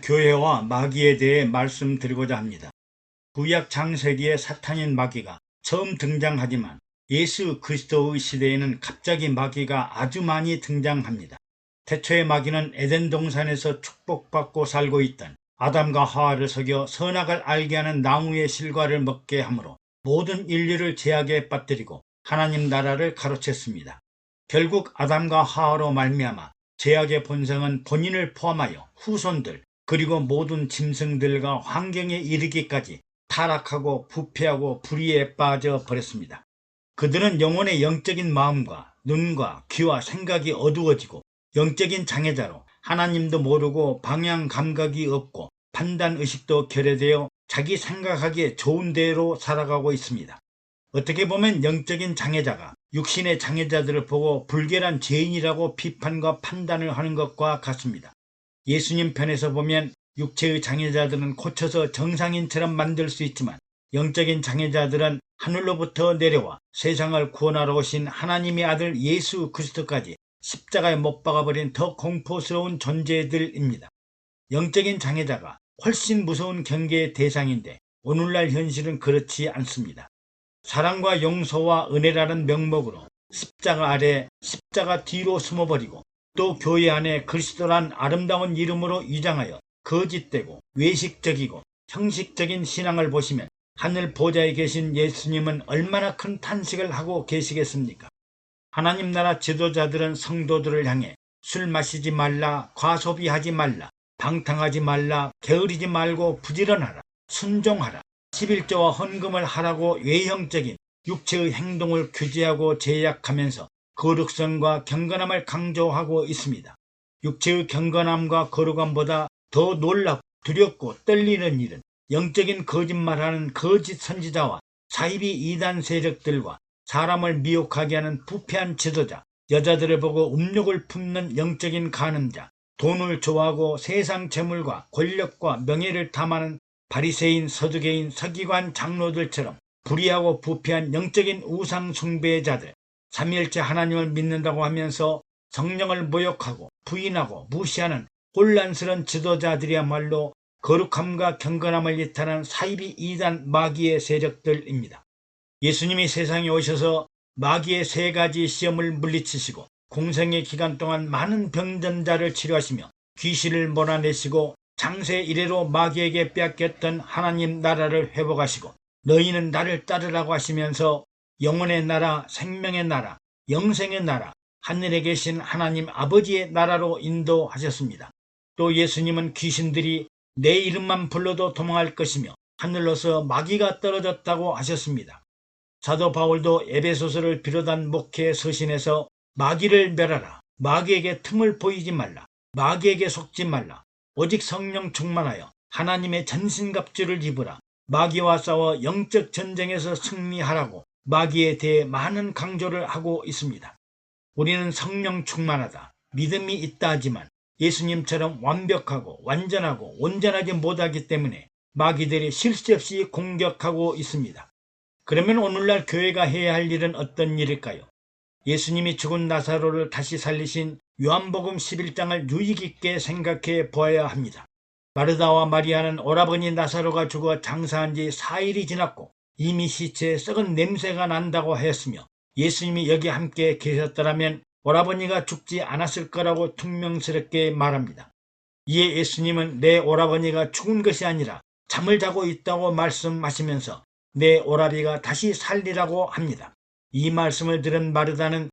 교회와 마귀에 대해 말씀드리고자 합니다. 구약 창세기의 사탄인 마귀가 처음 등장하지만 예수 그리스도의 시대에는 갑자기 마귀가 아주 많이 등장합니다. 태초의 마귀는 에덴 동산에서 축복받고 살고 있던 아담과 하와를 속여 선악을 알게 하는 나무의 실과를 먹게 하므로 모든 인류를 죄악에 빠뜨리고 하나님 나라를 가로챘습니다. 결국 아담과 하와로 말미암아 죄악의 본성은 본인을 포함하여 후손들 그리고 모든 짐승들과 환경에 이르기까지 타락하고 부패하고 불의에 빠져 버렸습니다. 그들은 영혼의 영적인 마음과 눈과 귀와 생각이 어두워지고 영적인 장애자로 하나님도 모르고 방향 감각이 없고 판단의식도 결여되어 자기 생각하기에 좋은 대로 살아가고 있습니다. 어떻게 보면 영적인 장애자가 육신의 장애자들을 보고 불결한 죄인이라고 비판과 판단을 하는 것과 같습니다. 예수님 편에서 보면 육체의 장애자들은 고쳐서 정상인처럼 만들 수 있지만 영적인 장애자들은 하늘로부터 내려와 세상을 구원하러 오신 하나님의 아들 예수 그리스도까지 십자가에 못 박아버린 더 공포스러운 존재들입니다. 영적인 장애자가 훨씬 무서운 경계의 대상인데 오늘날 현실은 그렇지 않습니다. 사랑과 용서와 은혜라는 명목으로 십자가 아래 십자가 뒤로 숨어버리고 또 교회 안에 그리스도란 아름다운 이름으로 위장하여 거짓되고 외식적이고 형식적인 신앙을 보시면 하늘 보좌에 계신 예수님은 얼마나 큰 탄식을 하고 계시겠습니까? 하나님 나라 지도자들은 성도들을 향해 술 마시지 말라, 과소비하지 말라, 방탕하지 말라, 게으르지 말고 부지런하라, 순종하라, 11조와 헌금을 하라고 외형적인 육체의 행동을 규제하고 제약하면서 거룩성과 경건함을 강조하고 있습니다. 육체의 경건함과 거룩함보다 더 놀랍고 두렵고 떨리는 일은 영적인 거짓말하는 거짓 선지자와 사이비 이단 세력들과 사람을 미혹하게 하는 부패한 지도자, 여자들을 보고 음욕을 품는 영적인 간음자, 돈을 좋아하고 세상 재물과 권력과 명예를 탐하는 바리새인, 서두개인, 서기관 장로들처럼 불의하고 부패한 영적인 우상 숭배자들, 삼위일체 하나님을 믿는다고 하면서 성령을 모욕하고 부인하고 무시하는 혼란스러운 지도자들이야말로 거룩함과 경건함을 이탈한 사이비 이단 마귀의 세력들입니다. 예수님이 세상에 오셔서 마귀의 세 가지 시험을 물리치시고 공생의 기간 동안 많은 병전자를 치료하시며 귀신을 몰아내시고 장세 이래로 마귀에게 빼앗겼던 하나님 나라를 회복하시고 너희는 나를 따르라고 하시면서 영혼의 나라, 생명의 나라, 영생의 나라, 하늘에 계신 하나님 아버지의 나라로 인도하셨습니다. 또 예수님은 귀신들이 내 이름만 불러도 도망할 것이며 하늘로서 마귀가 떨어졌다고 하셨습니다. 사도 바울도 에베소서를 비롯한 목회 서신에서 마귀를 멸하라, 마귀에게 틈을 보이지 말라, 마귀에게 속지 말라, 오직 성령 충만하여 하나님의 전신갑주를 입으라, 마귀와 싸워 영적 전쟁에서 승리하라고 마귀에 대해 많은 강조를 하고 있습니다. 우리는 성령 충만하다, 믿음이 있다 하지만 예수님처럼 완벽하고 완전하고 온전하지 못하기 때문에 마귀들이 쉴 새 없이 공격하고 있습니다. 그러면 오늘날 교회가 해야 할 일은 어떤 일일까요? 예수님이 죽은 나사로를 다시 살리신 요한복음 11장을 유의 깊게 생각해 보아야 합니다. 마르다와 마리아는 오라버니 나사로가 죽어 장사한 지 4일이 지났고 이미 시체에 썩은 냄새가 난다고 하였으며 예수님이 여기 함께 계셨더라면 오라버니가 죽지 않았을 거라고 퉁명스럽게 말합니다. 이에 예수님은 내 오라버니가 죽은 것이 아니라 잠을 자고 있다고 말씀하시면서 내 오라비가 다시 살리라고 합니다. 이 말씀을 들은 마르다는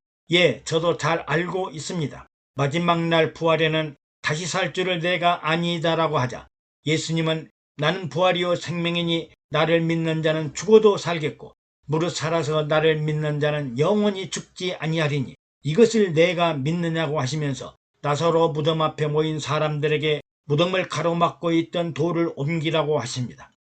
저도 잘 알고 있습니다. 마지막 날 부활에는 다시 살 줄을 내가 아니다라고 하자 예수님은 나는 부활이요 생명이니 나를 믿는 자는 죽어도 살겠고 무릇 살아서 나를 믿는 자는 영원히 죽지 아니하리니 이것을 내가 믿느냐고 하시면서 나사로 무덤 앞에 모인 사람들에게 무덤을 가로막고 있던 돌을 옮기라고 하십니다.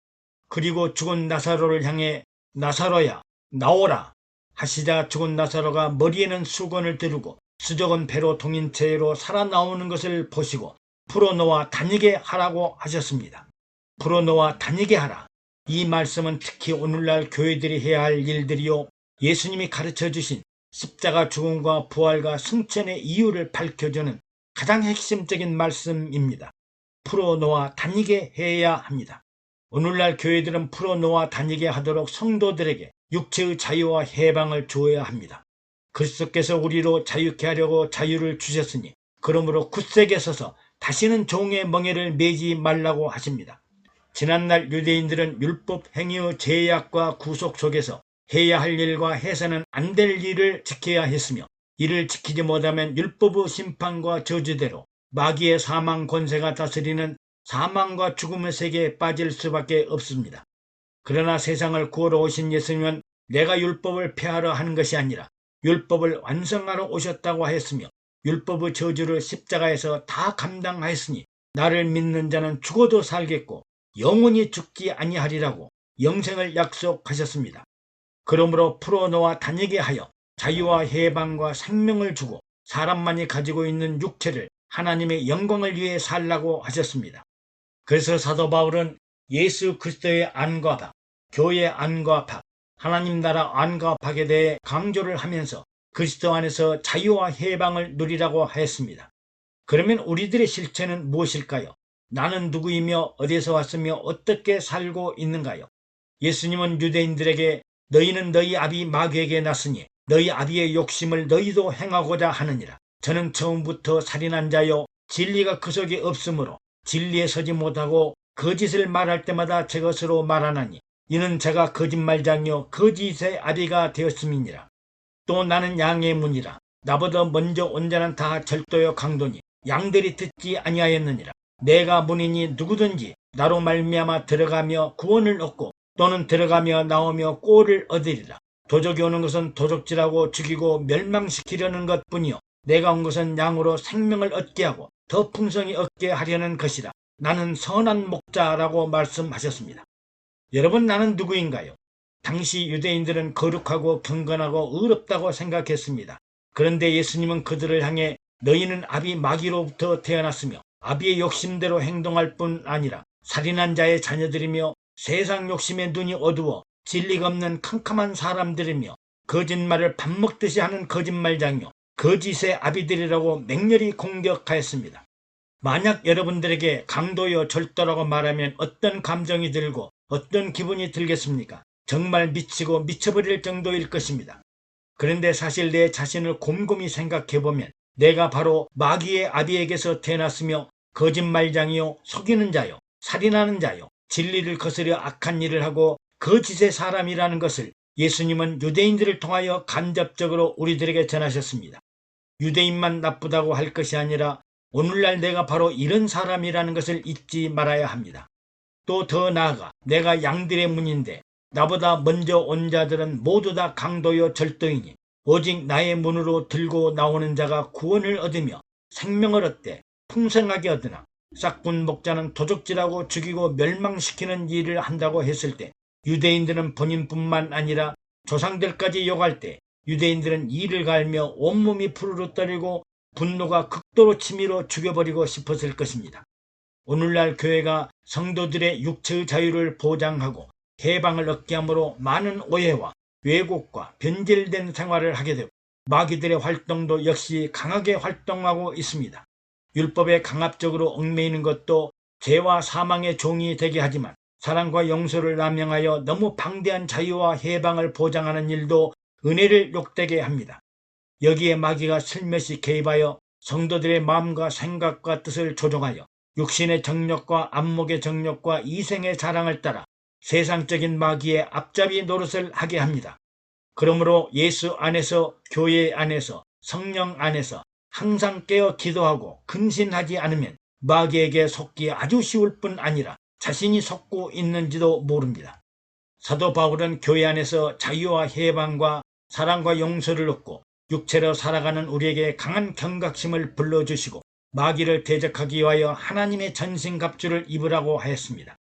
그리고 죽은 나사로를 향해 나사로야 나오라 하시자 죽은 나사로가 머리에는 수건을 두르고 수족은 배로 동인 채로 살아나오는 것을 보시고 풀어놓아 다니게 하라고 하셨습니다. 풀어놓아 다니게 하라. 이 말씀은 특히 오늘날 교회들이 해야 할 일들이요 예수님이 가르쳐 주신 십자가 죽음과 부활과 승천의 이유를 밝혀주는 가장 핵심적인 말씀입니다. 풀어놓아 다니게 해야 합니다. 오늘날 교회들은 풀어놓아 다니게 하도록 성도들에게 육체의 자유와 해방을 주어야 합니다. 그리스도께서 우리로 자유케 하려고 자유를 주셨으니 그러므로 굳세게 서서 다시는 종의 멍에를 매지 말라고 하십니다. 지난날 유대인들은 율법 행위의 제약과 구속 속에서 해야 할 일과 해서는 안 될 일을 지켜야 했으며 이를 지키지 못하면 율법의 심판과 저주대로 마귀의 사망 권세가 다스리는 사망과 죽음의 세계에 빠질 수밖에 없습니다. 그러나 세상을 구하러 오신 예수님은 내가 율법을 폐하러 하는 것이 아니라 율법을 완성하러 오셨다고 하였으며 율법의 저주를 십자가에서 다 감당하였으니 나를 믿는 자는 죽어도 살겠고 영원히 죽지 아니하리라고 영생을 약속하셨습니다. 그러므로 풀어놓아 다니게 하여 자유와 해방과 생명을 주고 사람만이 가지고 있는 육체를 하나님의 영광을 위해 살라고 하셨습니다. 그래서 사도 바울은 예수 그리스도의 안과 박, 교회의 안과 박, 하나님 나라 안과 박에 대해 강조를 하면서 그리스도 안에서 자유와 해방을 누리라고 하였습니다. 그러면 우리들의 실체는 무엇일까요? 나는 누구이며 어디서 왔으며 어떻게 살고 있는가요? 예수님은 유대인들에게 너희는 너희 아비 마귀에게 났으니 너희 아비의 욕심을 너희도 행하고자 하느니라. 저는 처음부터 살인한 자요 진리가 그 속에 없으므로 진리에 서지 못하고 거짓을 말할 때마다 제 것으로 말하나니 이는 제가 거짓말장이요 거짓의 아비가 되었음이니라. 또 나는 양의 문이라. 나보다 먼저 온 자는 다 절도요 강도니 양들이 듣지 아니하였느니라. 내가 문이니 누구든지 나로 말미암아 들어가며 구원을 얻고 또는 들어가며 나오며 꼴을 얻으리라. 도적이 오는 것은 도적질하고 죽이고 멸망시키려는 것뿐이요 내가 온 것은 양으로 생명을 얻게 하고 더 풍성히 얻게 하려는 것이라. 나는 선한 목자라고 말씀하셨습니다. 여러분, 나는 누구인가요? 당시 유대인들은 거룩하고 경건하고 의롭다고 생각했습니다. 그런데 예수님은 그들을 향해 너희는 아비 마귀로부터 태어났으며 아비의 욕심대로 행동할 뿐 아니라 살인한 자의 자녀들이며 세상 욕심에 눈이 어두워 진리가 없는 캄캄한 사람들이며 거짓말을 밥 먹듯이 하는 거짓말장이요 거짓의 아비들이라고 맹렬히 공격하였습니다. 만약 여러분들에게 강도여 절도라고 말하면 어떤 감정이 들고 어떤 기분이 들겠습니까? 정말 미치고 미쳐버릴 정도일 것입니다. 그런데 사실 내 자신을 곰곰이 생각해보면 내가 바로 마귀의 아비에게서 태어났으며 거짓말장이요 속이는 자요 살인하는 자요 진리를 거스려 악한 일을 하고 거짓의 사람이라는 것을 예수님은 유대인들을 통하여 간접적으로 우리들에게 전하셨습니다. 유대인만 나쁘다고 할 것이 아니라 오늘날 내가 바로 이런 사람이라는 것을 잊지 말아야 합니다. 또 더 나아가 내가 양들의 문인데 나보다 먼저 온 자들은 모두 다 강도요 절도이니 오직 나의 문으로 들고 나오는 자가 구원을 얻으며 생명을 얻되 풍성하게 얻으나 싹군 목자는 도적질하고 죽이고 멸망시키는 일을 한다고 했을 때 유대인들은 본인뿐만 아니라 조상들까지 욕할 때 유대인들은 이를 갈며 온몸이 푸르르 떨리고 분노가 극도로 치밀어 죽여버리고 싶었을 것입니다. 오늘날 교회가 성도들의 육체의 자유를 보장하고 해방을 얻게 함으로 많은 오해와 왜곡과 변질된 생활을 하게 되고 마귀들의 활동도 역시 강하게 활동하고 있습니다. 율법에 강압적으로 얽매이는 것도 죄와 사망의 종이 되게 하지만 사랑과 용서를 남용하여 너무 방대한 자유와 해방을 보장하는 일도 은혜를 욕되게 합니다. 여기에 마귀가 슬며시 개입하여 성도들의 마음과 생각과 뜻을 조종하여 육신의 정욕과 안목의 정욕과 이생의 자랑을 따라 세상적인 마귀의 앞잡이 노릇을 하게 합니다. 그러므로 예수 안에서 교회 안에서 성령 안에서 항상 깨어 기도하고 근신하지 않으면 마귀에게 속기 아주 쉬울 뿐 아니라 자신이 속고 있는지도 모릅니다. 사도 바울은 교회 안에서 자유와 해방과 사랑과 용서를 얻고 육체로 살아가는 우리에게 강한 경각심을 불러주시고 마귀를 대적하기 위하여 하나님의 전신갑주를 입으라고 하였습니다.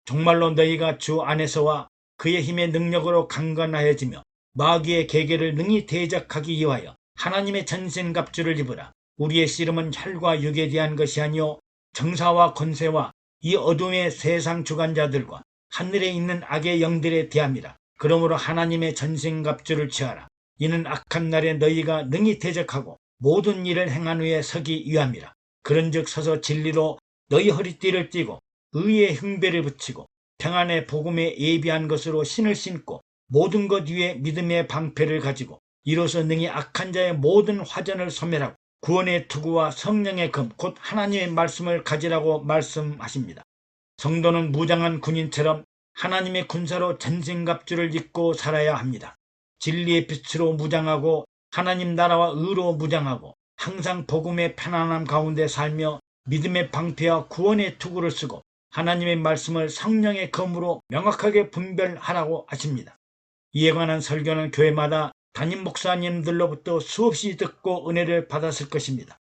정말로 너희가 주 안에서와 그의 힘의 능력으로 강건하여지며 마귀의 계계를 능히 대적하기 위하여 하나님의 전신갑주를 입으라. 우리의 씨름은 혈과 육에 대한 것이 아니요 정사와 권세와 이 어둠의 세상 주관자들과 하늘에 있는 악의 영들에 대함이라. 그러므로 하나님의 전신갑주를 취하라. 이는 악한 날에 너희가 능히 대적하고 모든 일을 행한 후에 서기 위함이라. 그런즉 서서 진리로 너희 허리띠를 띠고 의의 흉배를 붙이고 평안의 복음에 예비한 것으로 신을 신고 모든 것 위에 믿음의 방패를 가지고 이로써 능히 악한 자의 모든 화전을 소멸하고 구원의 투구와 성령의 금 곧 하나님의 말씀을 가지라고 말씀하십니다. 성도는 무장한 군인처럼 하나님의 군사로 전신갑주를 입고 살아야 합니다. 진리의 빛으로 무장하고 하나님 나라와 의로 무장하고 항상 복음의 편안함 가운데 살며 믿음의 방패와 구원의 투구를 쓰고 하나님의 말씀을 성령의 검으로 명확하게 분별하라고 하십니다. 이에 관한 설교는 교회마다 담임 목사님들로부터 수없이 듣고 은혜를 받았을 것입니다.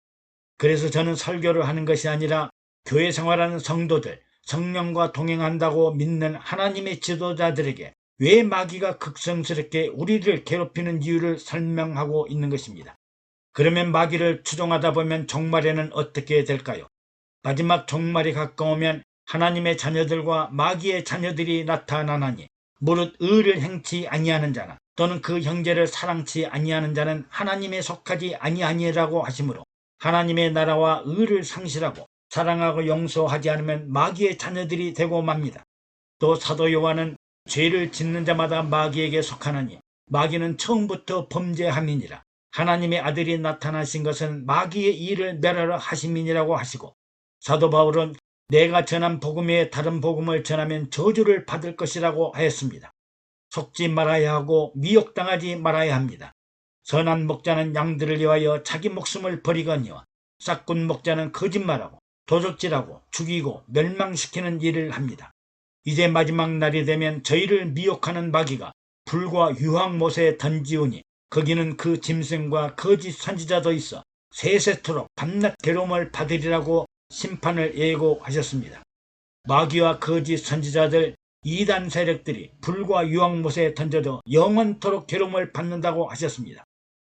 그래서 저는 설교를 하는 것이 아니라 교회 생활하는 성도들, 성령과 동행한다고 믿는 하나님의 지도자들에게 왜 마귀가 극성스럽게 우리를 괴롭히는 이유를 설명하고 있는 것입니다. 그러면 마귀를 추종하다 보면 종말에는 어떻게 될까요? 마지막 종말이 가까우면 하나님의 자녀들과 마귀의 자녀들이 나타나나니 무릇 의를 행치 아니하는 자나 또는 그 형제를 사랑치 아니하는 자는 하나님에 속하지 아니하니라고 하시므로 하나님의 나라와 의를 상실하고 사랑하고 용서하지 않으면 마귀의 자녀들이 되고 맙니다. 또 사도 요한은 죄를 짓는 자마다 마귀에게 속하나니 마귀는 처음부터 범죄함이니라. 하나님의 아들이 나타나신 것은 마귀의 일을 멸하러 하심이니라고 하시고 사도 바울은 내가 전한 복음 외에 다른 복음을 전하면 저주를 받을 것이라고 하였습니다. 속지 말아야 하고 미혹당하지 말아야 합니다. 선한 목자는 양들을 위하여 자기 목숨을 버리거니와 싹군 목자는 거짓말하고 도적질하고 죽이고 멸망시키는 일을 합니다. 이제 마지막 날이 되면 저희를 미혹하는 마귀가 불과 유황못에 던지우니 거기는 그 짐승과 거짓 선지자도 있어 세세토록 밤낮 괴로움을 받으리라고 심판을 예고하셨습니다. 마귀와 거짓 선지자들 이단 세력들이 불과 유황못에 던져도 영원토록 괴로움을 받는다고 하셨습니다.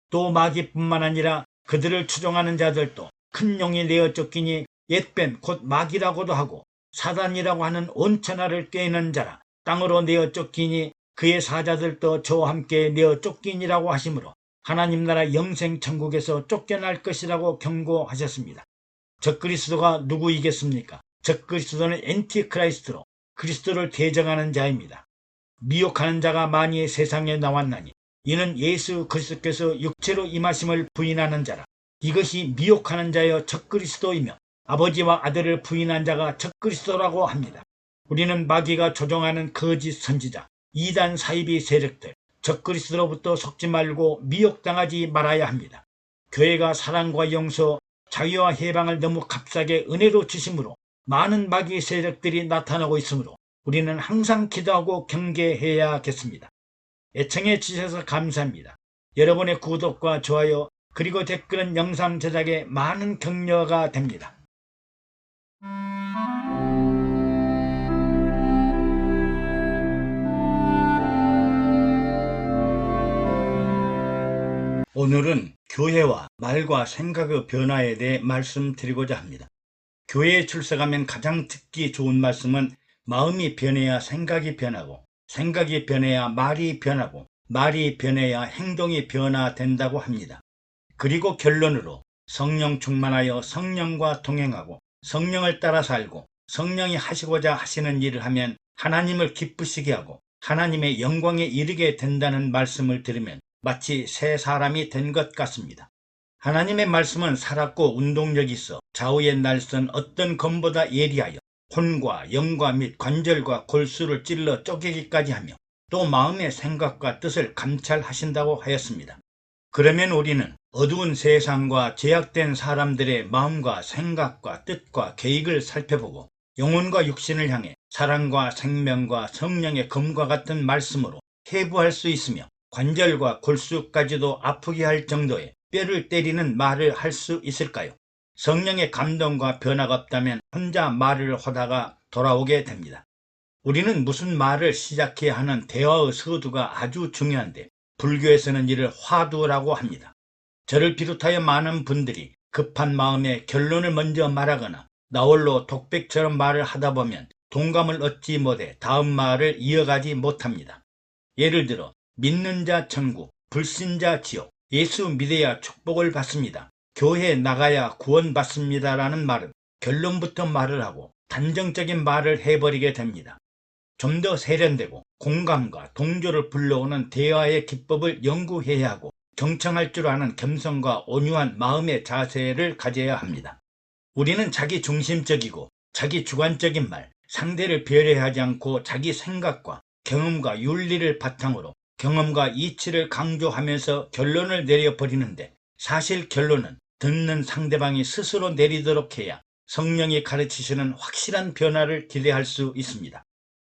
또 마귀뿐만 아니라 그들을 추종하는 자들도 큰 용이 내어 쫓기니 옛뱀 곧 마귀라고도 하고 사단이라고 하는 온천하를 꿰는 자라 땅으로 내어 쫓기니 그의 사자들도 저와 함께 내어 쫓기니라고 하시므로 하나님 나라 영생 천국에서 쫓겨날 것이라고 경고하셨습니다. 적그리스도가 누구이겠습니까? 적그리스도는 엔티크라이스트로 그리스도를 대적하는 자입니다. 미혹하는 자가 많이 세상에 나왔나니 이는 예수 그리스도께서 육체로 임하심을 부인하는 자라. 이것이 미혹하는 자여 적그리스도이며 아버지와 아들을 부인한 자가 적그리스도라고 합니다. 우리는 마귀가 조종하는 거짓 선지자, 이단 사이비 세력들, 적그리스도로부터 속지 말고 미혹당하지 말아야 합니다. 교회가 사랑과 용서, 자유와 해방을 너무 값싸게 은혜로 주심으로 많은 마귀 세력들이 나타나고 있으므로 우리는 항상 기도하고 경계해야겠습니다. 애청해 주셔서 감사합니다. 여러분의 구독과 좋아요 그리고 댓글은 영상 제작에 많은 격려가 됩니다. 오늘은 교회와 말과 생각의 변화에 대해 말씀드리고자 합니다. 교회에 출석하면 가장 듣기 좋은 말씀은 마음이 변해야 생각이 변하고 생각이 변해야 말이 변하고 말이 변해야 행동이 변화된다고 합니다. 그리고 결론으로 성령 충만하여 성령과 동행하고 성령을 따라 살고 성령이 하시고자 하시는 일을 하면 하나님을 기쁘시게 하고 하나님의 영광에 이르게 된다는 말씀을 들으면 마치 새 사람이 된 것 같습니다. 하나님의 말씀은 살았고 운동력이 있어 좌우의 날선 어떤 검보다 예리하여 혼과 영과 및 관절과 골수를 찔러 쪼개기까지 하며 또 마음의 생각과 뜻을 감찰하신다고 하였습니다. 그러면 우리는 어두운 세상과 제약된 사람들의 마음과 생각과 뜻과 계획을 살펴보고 영혼과 육신을 향해 사랑과 생명과 성령의 검과 같은 말씀으로 해부할 수 있으며 관절과 골수까지도 아프게 할 정도의 뼈를 때리는 말을 할 수 있을까요? 성령의 감동과 변화가 없다면 혼자 말을 하다가 돌아오게 됩니다. 우리는 무슨 말을 시작해야 하는 대화의 서두가 아주 중요한데 불교에서는 이를 화두라고 합니다. 저를 비롯하여 많은 분들이 급한 마음에 결론을 먼저 말하거나 나홀로 독백처럼 말을 하다 보면 동감을 얻지 못해 다음 말을 이어가지 못합니다. 예를 들어 믿는 자 천국, 불신자 지옥, 예수 믿어야 축복을 받습니다. 교회 나가야 구원받습니다라는 말은 결론부터 말을 하고 단정적인 말을 해버리게 됩니다. 좀 더 세련되고 공감과 동조를 불러오는 대화의 기법을 연구해야 하고 경청할 줄 아는 겸손과 온유한 마음의 자세를 가져야 합니다. 우리는 자기 중심적이고 자기 주관적인 말, 상대를 배려하지 않고 자기 생각과 경험과 윤리를 바탕으로 경험과 이치를 강조하면서 결론을 내려버리는데, 사실 결론은 듣는 상대방이 스스로 내리도록 해야 성령이 가르치시는 확실한 변화를 기대할 수 있습니다.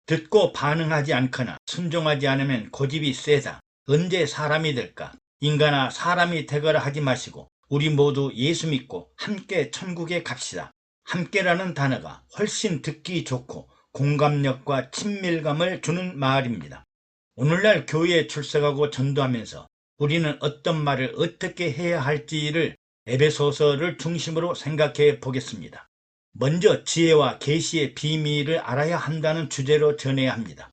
듣고 반응하지 않거나 순종하지 않으면 고집이 세다, 언제 사람이 될까, 인간아 사람이 되거라 하지 마시고 우리 모두 예수 믿고 함께 천국에 갑시다. 함께라는 단어가 훨씬 듣기 좋고 공감력과 친밀감을 주는 말입니다. 오늘날 교회에 출석하고 전도하면서 우리는 어떤 말을 어떻게 해야 할지를 에베소서를 중심으로 생각해 보겠습니다. 먼저 지혜와 계시의 비밀을 알아야 한다는 주제로 전해야 합니다.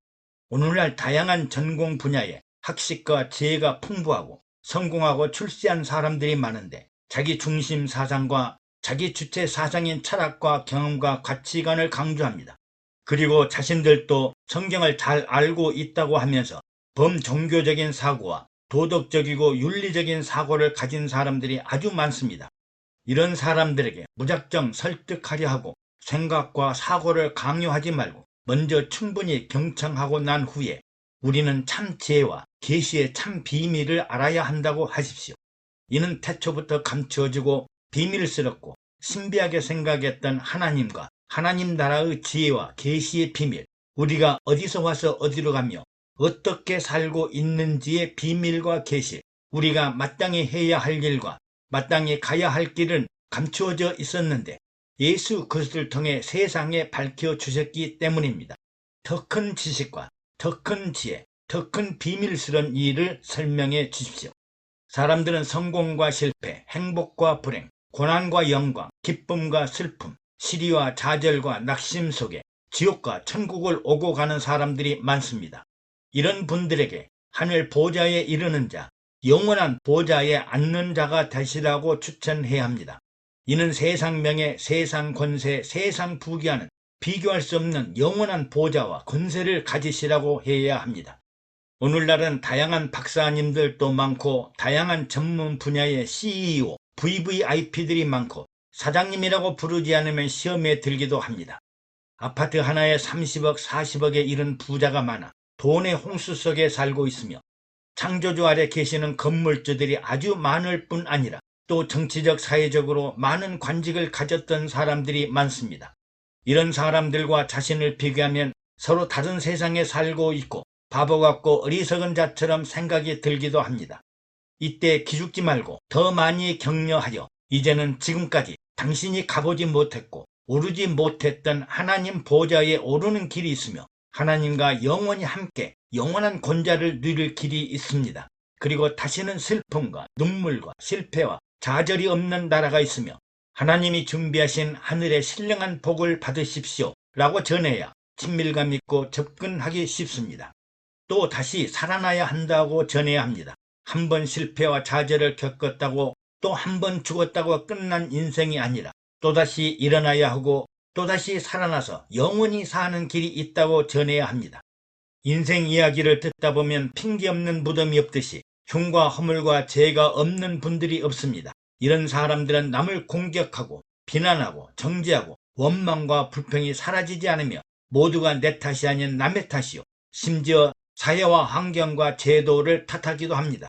오늘날 다양한 전공 분야에 학식과 지혜가 풍부하고 성공하고 출세한 사람들이 많은데, 자기 중심 사상과 자기 주체 사상인 철학과 경험과 가치관을 강조합니다. 그리고 자신들도 성경을 잘 알고 있다고 하면서 범종교적인 사고와 도덕적이고 윤리적인 사고를 가진 사람들이 아주 많습니다. 이런 사람들에게 무작정 설득하려 하고 생각과 사고를 강요하지 말고 먼저 충분히 경청하고 난 후에 우리는 참 지혜와 계시의 참 비밀을 알아야 한다고 하십시오. 이는 태초부터 감추어지고 비밀스럽고 신비하게 생각했던 하나님과 하나님 나라의 지혜와 계시의 비밀, 우리가 어디서 와서 어디로 가며 어떻게 살고 있는지의 비밀과 계시, 우리가 마땅히 해야 할 일과 마땅히 가야 할 길은 감추어져 있었는데 예수 그리스도를 통해 세상에 밝혀주셨기 때문입니다. 더 큰 지식과 더 큰 지혜, 더 큰 비밀스러운 일을 설명해 주십시오. 사람들은 성공과 실패, 행복과 불행, 고난과 영광, 기쁨과 슬픔, 시리와 좌절과 낙심 속에 지옥과 천국을 오고 가는 사람들이 많습니다. 이런 분들에게 하늘 보좌에 이르는 자, 영원한 보좌에 앉는 자가 되시라고 추천해야 합니다. 이는 세상 명예, 세상 권세, 세상 부귀와는 비교할 수 없는 영원한 보좌와 권세를 가지시라고 해야 합니다. 오늘날은 다양한 박사님들도 많고 다양한 전문 분야의 CEO, VVIP들이 많고 사장님이라고 부르지 않으면 시험에 들기도 합니다. 아파트 하나에 30억, 40억에 이른 부자가 많아 돈의 홍수 속에 살고 있으며 창조주 아래 계시는 건물주들이 아주 많을 뿐 아니라 또 정치적, 사회적으로 많은 관직을 가졌던 사람들이 많습니다. 이런 사람들과 자신을 비교하면 서로 다른 세상에 살고 있고 바보 같고 어리석은 자처럼 생각이 들기도 합니다. 이때 기죽지 말고 더 많이 격려하여 이제는 지금까지 당신이 가보지 못했고 오르지 못했던 하나님 보좌에 오르는 길이 있으며 하나님과 영원히 함께 영원한 권좌를 누릴 길이 있습니다. 그리고 다시는 슬픔과 눈물과 실패와 좌절이 없는 나라가 있으며 하나님이 준비하신 하늘의 신령한 복을 받으십시오 라고 전해야 친밀감 있고 접근하기 쉽습니다. 또 다시 살아나야 한다고 전해야 합니다. 한 번 실패와 좌절을 겪었다고 또 한 번 죽었다고 끝난 인생이 아니라 또다시 일어나야 하고 또다시 살아나서 영원히 사는 길이 있다고 전해야 합니다. 인생 이야기를 듣다 보면 핑계 없는 무덤이 없듯이 흉과 허물과 죄가 없는 분들이 없습니다. 이런 사람들은 남을 공격하고 비난하고 정죄하고 원망과 불평이 사라지지 않으며 모두가 내 탓이 아닌 남의 탓이요, 심지어 사회와 환경과 제도를 탓하기도 합니다.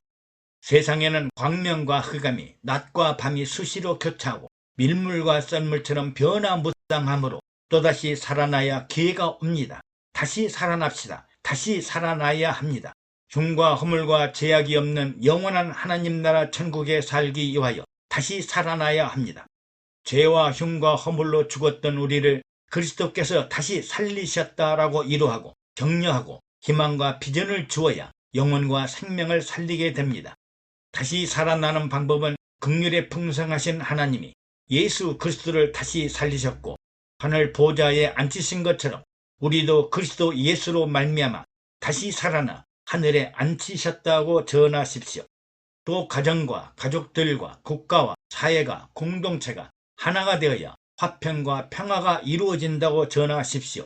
세상에는 광명과 흑암이 낮과 밤이 수시로 교차하고 밀물과 썰물처럼 변화무쌍하므로 또다시 살아나야 기회가 옵니다. 다시 살아납시다. 다시 살아나야 합니다. 흉과 허물과 제약이 없는 영원한 하나님 나라 천국에 살기 위하여 다시 살아나야 합니다. 죄와 흉과 허물로 죽었던 우리를 그리스도께서 다시 살리셨다라고 위로하고 격려하고 희망과 비전을 주어야 영혼과 생명을 살리게 됩니다. 다시 살아나는 방법은 긍휼에 풍성하신 하나님이 예수 그리스도를 다시 살리셨고 하늘 보좌에 앉히신 것처럼 우리도 그리스도 예수로 말미암아 다시 살아나 하늘에 앉히셨다고 전하십시오. 또 가정과 가족들과 국가와 사회가 공동체가 하나가 되어야 화평과 평화가 이루어진다고 전하십시오.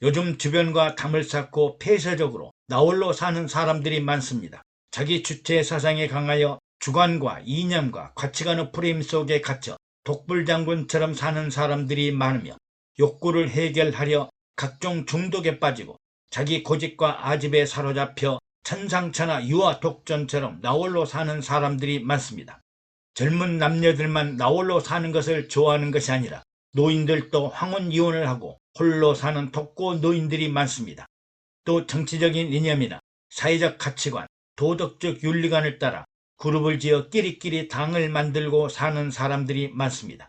요즘 주변과 담을 쌓고 폐쇄적으로 나홀로 사는 사람들이 많습니다. 자기 주체 사상에 강하여 주관과 이념과 가치관의 프레임 속에 갇혀 독불장군처럼 사는 사람들이 많으며, 욕구를 해결하려 각종 중독에 빠지고 자기 고집과 아집에 사로잡혀 천상천하 유아 독전처럼 나홀로 사는 사람들이 많습니다. 젊은 남녀들만 나홀로 사는 것을 좋아하는 것이 아니라 노인들도 황혼 이혼을 하고 홀로 사는 독고 노인들이 많습니다. 또 정치적인 이념이나 사회적 가치관, 도덕적 윤리관을 따라 그룹을 지어 끼리끼리 당을 만들고 사는 사람들이 많습니다.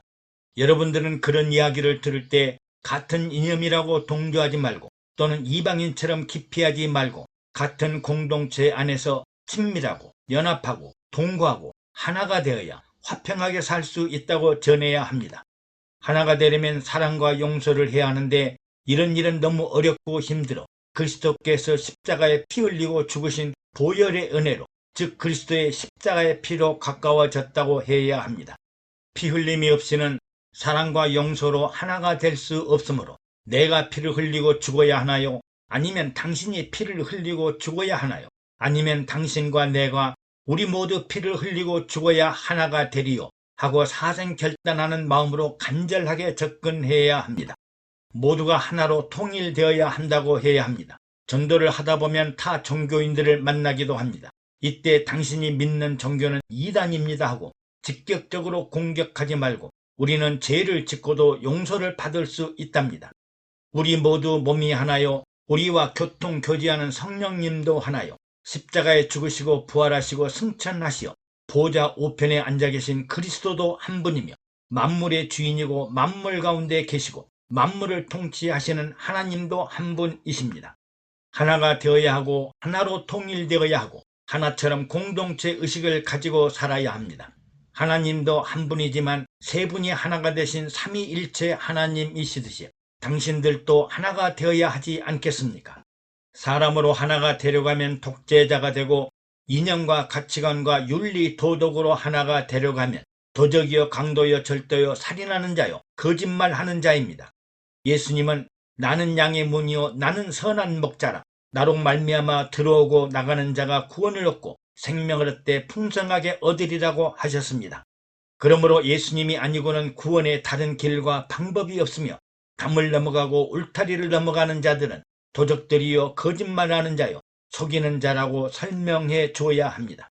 여러분들은 그런 이야기를 들을 때 같은 이념이라고 동조하지 말고, 또는 이방인처럼 기피하지 말고, 같은 공동체 안에서 친밀하고 연합하고 동거하고 하나가 되어야 화평하게 살 수 있다고 전해야 합니다. 하나가 되려면 사랑과 용서를 해야 하는데, 이런 일은 너무 어렵고 힘들어 그리스도께서 십자가에 피 흘리고 죽으신 보혈의 은혜로, 즉 그리스도의 십자가의 피로 가까워졌다고 해야 합니다. 피 흘림이 없이는 사랑과 용서로 하나가 될 수 없으므로, 내가 피를 흘리고 죽어야 하나요? 아니면 당신이 피를 흘리고 죽어야 하나요? 아니면 당신과 내가 우리 모두 피를 흘리고 죽어야 하나가 되리요? 하고 사생 결단하는 마음으로 간절하게 접근해야 합니다. 모두가 하나로 통일되어야 한다고 해야 합니다. 전도를 하다 보면 타 종교인들을 만나기도 합니다. 이때 당신이 믿는 종교는 이단입니다 하고 직격적으로 공격하지 말고, 우리는 죄를 짓고도 용서를 받을 수 있답니다. 우리 모두 몸이 하나요. 우리와 교통교제하는 성령님도 하나요. 십자가에 죽으시고 부활하시고 승천하시어 보좌 우편에 앉아 계신 그리스도도 한 분이며, 만물의 주인이고 만물 가운데 계시고 만물을 통치하시는 하나님도 한 분이십니다. 하나가 되어야 하고 하나로 통일되어야 하고 하나처럼 공동체 의식을 가지고 살아야 합니다. 하나님도 한 분이지만 세 분이 하나가 되신 삼위일체 하나님이시듯이 당신들도 하나가 되어야 하지 않겠습니까? 사람으로 하나가 되려가면 독재자가 되고, 이념과 가치관과 윤리 도덕으로 하나가 되려가면 도적이요 강도요 절도요 살인하는 자요 거짓말하는 자입니다. 예수님은 나는 양의 문이요 나는 선한 목자라, 나로 말미암아 들어오고 나가는 자가 구원을 얻고 생명을 얻되 풍성하게 얻으리라고 하셨습니다. 그러므로 예수님이 아니고는 구원의 다른 길과 방법이 없으며, 담을 넘어가고 울타리를 넘어가는 자들은 도적들이요 거짓말하는 자요 속이는 자라고 설명해 줘야 합니다.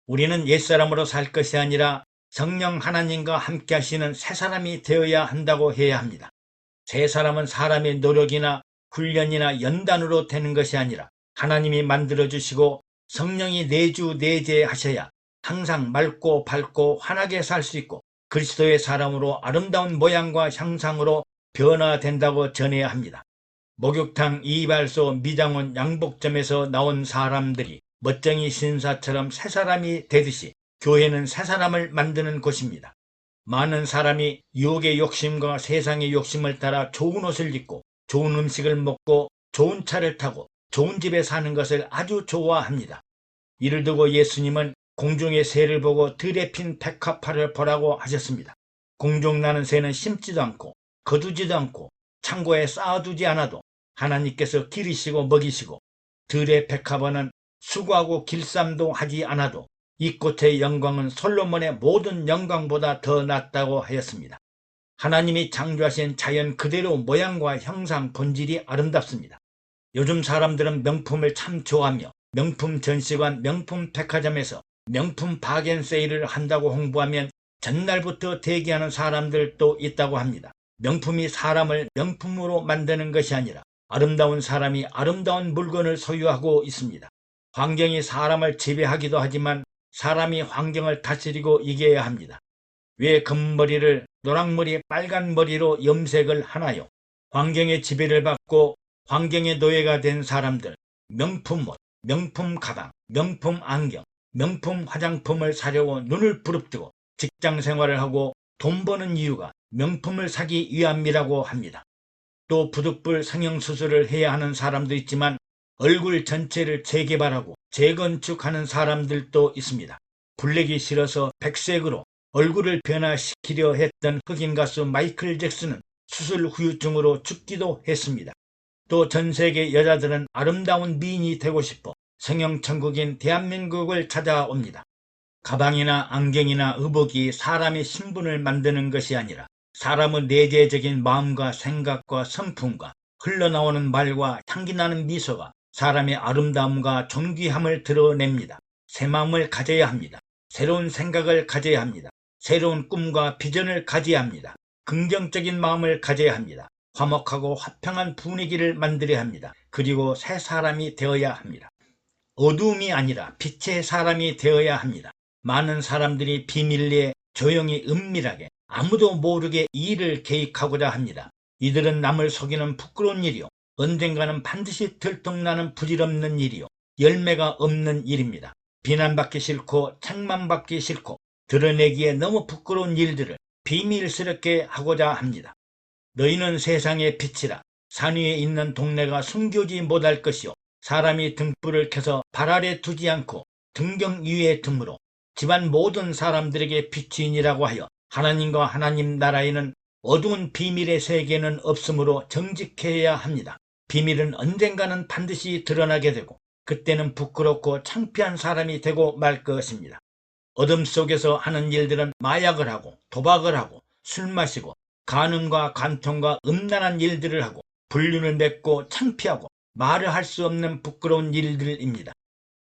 우리는 옛사람으로 살 것이 아니라 성령 하나님과 함께 하시는 새 사람이 되어야 한다고 해야 합니다. 새 사람은 사람의 노력이나 훈련이나 연단으로 되는 것이 아니라 하나님이 만들어주시고 성령이 내주내재하셔야 항상 맑고 밝고 환하게 살 수 있고 그리스도의 사람으로 아름다운 모양과 형상으로 변화된다고 전해야 합니다. 목욕탕, 이발소, 미장원, 양복점에서 나온 사람들이 멋쟁이 신사처럼 새 사람이 되듯이 교회는 새 사람을 만드는 곳입니다. 많은 사람이 유혹의 욕심과 세상의 욕심을 따라 좋은 옷을 입고 좋은 음식을 먹고 좋은 차를 타고 좋은 집에 사는 것을 아주 좋아합니다. 이를 두고 예수님은 공중의 새를 보고 들에 핀 백합화를 보라고 하셨습니다. 공중 나는 새는 심지도 않고 거두지도 않고 창고에 쌓아두지 않아도 하나님께서 기르시고 먹이시고, 들의 백합화는 수고하고 길쌈도 하지 않아도 이 꽃의 영광은 솔로몬의 모든 영광보다 더 낫다고 하였습니다. 하나님이 창조하신 자연 그대로 모양과 형상 본질이 아름답습니다. 요즘 사람들은 명품을 참 좋아하며 명품 전시관, 명품 백화점에서 명품 바겐세일을 한다고 홍보하면 전날부터 대기하는 사람들도 있다고 합니다. 명품이 사람을 명품으로 만드는 것이 아니라 아름다운 사람이 아름다운 물건을 소유하고 있습니다. 환경이 사람을 지배하기도 하지만 사람이 환경을 다스리고 이겨야 합니다. 왜 금머리를 노랑머리 빨간 머리로 염색을 하나요? 환경의 지배를 받고 환경의 노예가 된 사람들, 명품 옷, 명품 가방, 명품 안경, 명품 화장품을 사려고 눈을 부릅뜨고 직장 생활을 하고 돈 버는 이유가 명품을 사기 위함이라고 합니다. 또 부득불 성형수술을 해야 하는 사람도 있지만 얼굴 전체를 재개발하고 재건축하는 사람들도 있습니다. 블랙이 싫어서 백색으로, 얼굴을 변화시키려 했던 흑인 가수 마이클 잭슨은 수술 후유증으로 죽기도 했습니다. 또 전 세계 여자들은 아름다운 미인이 되고 싶어 성형천국인 대한민국을 찾아옵니다. 가방이나 안경이나 의복이 사람의 신분을 만드는 것이 아니라 사람의 내재적인 마음과 생각과 성품과 흘러나오는 말과 향기나는 미소가 사람의 아름다움과 존귀함을 드러냅니다. 새 마음을 가져야 합니다. 새로운 생각을 가져야 합니다. 새로운 꿈과 비전을 가져야 합니다. 긍정적인 마음을 가져야 합니다. 화목하고 화평한 분위기를 만들어야 합니다. 그리고 새 사람이 되어야 합니다. 어두움이 아니라 빛의 사람이 되어야 합니다. 많은 사람들이 비밀리에 조용히 은밀하게 아무도 모르게 일을 계획하고자 합니다. 이들은 남을 속이는 부끄러운 일이요, 언젠가는 반드시 들통나는 부질없는 일이요, 열매가 없는 일입니다. 비난받기 싫고 책망받기 싫고 드러내기에 너무 부끄러운 일들을 비밀스럽게 하고자 합니다. 너희는 세상의 빛이라. 산 위에 있는 동네가 숨겨지 못할 것이요, 사람이 등불을 켜서 발 아래 두지 않고 등경 위에 두므로 집안 모든 사람들에게 빛이니라고 하여 하나님과 하나님 나라에는 어두운 비밀의 세계는 없으므로 정직해야 합니다. 비밀은 언젠가는 반드시 드러나게 되고 그때는 부끄럽고 창피한 사람이 되고 말 것입니다. 어둠 속에서 하는 일들은 마약을 하고 도박을 하고 술 마시고 간음과 간통과 음란한 일들을 하고 불륜을 맺고 창피하고 말을 할 수 없는 부끄러운 일들입니다.